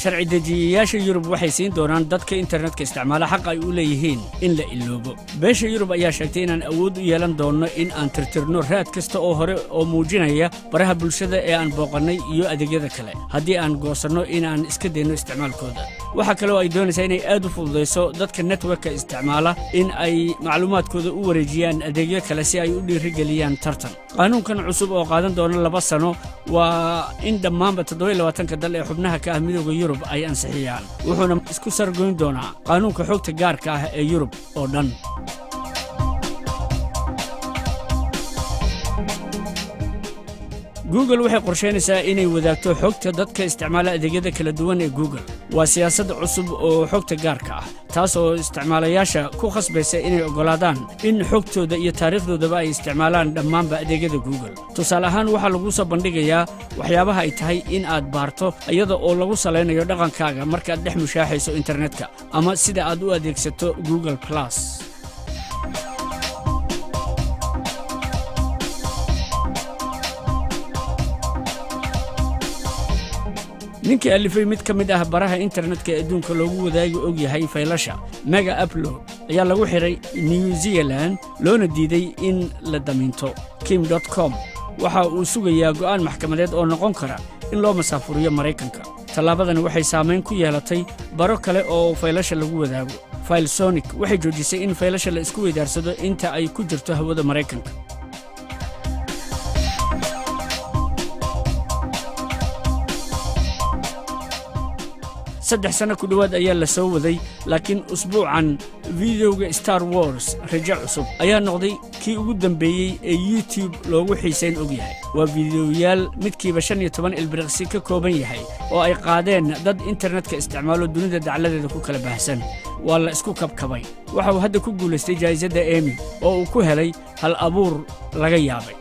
sharci dejiyayaasha Yurub waxay siin doonaan dadka internetka isticmaala xaq ay u leeyihiin in la iloobo. Beesha Yurub ayaa sheegtay inaan awood u yeelan doono in aan tirtirno raad kasta oo hore oo muujinaya baraha bulshada ee aan booqanay iyo adeegyada kale haddii aan goosanno in aan iska dayno isticmaalkooda. waxa kale oo ay doonaysaa inay aad u fududeyso dadka networka isticmaala in ay macluumaadkooda u wareejiyaan adeegyo kale si ay u dhiirigeliyaan tartan. qaanuunkan cusub oo qaadan doona 2 sano waa in dhammaanba 27 dal ee xubnaha ka ah midowga Yurub ay ansixiyaan wuxuuna isku sargoyn doonaa qaanuunka xogta gaarka ah ee Yurub oo dhan. Google waxay qorsheynaysaa inay wadaagto xogta dadka isticmaala adeegyada kala duwan ee Google. waa siyaasad cusub oo xogta gaarka ah taas oo isticmaalayaasha ku khasbaysa inay ogolaadaan in xogtooda iyo taariikhdoodaba ay isticmaalaan dhammaanba adeegyada Google. tusaale ahaan waxaa lagu soo bandhigayaa waxyaabaha ay tahay in aad baarto iyada oo lagu saleynayo dhaqankaaga markaad dhex mushaaxayso internetka ama sida aad u adeegsato Google+. ninkii alifay mid ka mid ah baraha internetka ee adduunka loogu wadaago og yahay faylasha mega upload ayaa lagu xiray New Zealand loona diiday in la daminto. kim.com waxa uu sugayaa go'aan maxkamadeed oo noqon kara in loo masaafuriyo Mareykanka. talaabadani waxay saameyn ku yeelatay baro kale oo faylasha lagu wadaago. Filesonic waxay joojisay in faylasha la isku weydaarsado inta ay ku jirto hawada Mareykanka. 3 sano ku dhawaad ayaa la soo waday laakiin usbuucan videoga Star Wars raja cusub ayaa noqday kii ugu dambeeyay ee YouTube loogu xiisayn og yahay. waa videoyaal midkiiba 15 ilbiriqsi ka kooban yahay oo ay qaadeen dad internetka isticmaalo dunida dacaladeeda ku kala baahsan. waa la isku kabkabay. waxa uu hadda ku guuleystay jaayizada Emmy oo uu ku helay hal abuur laga yaabay.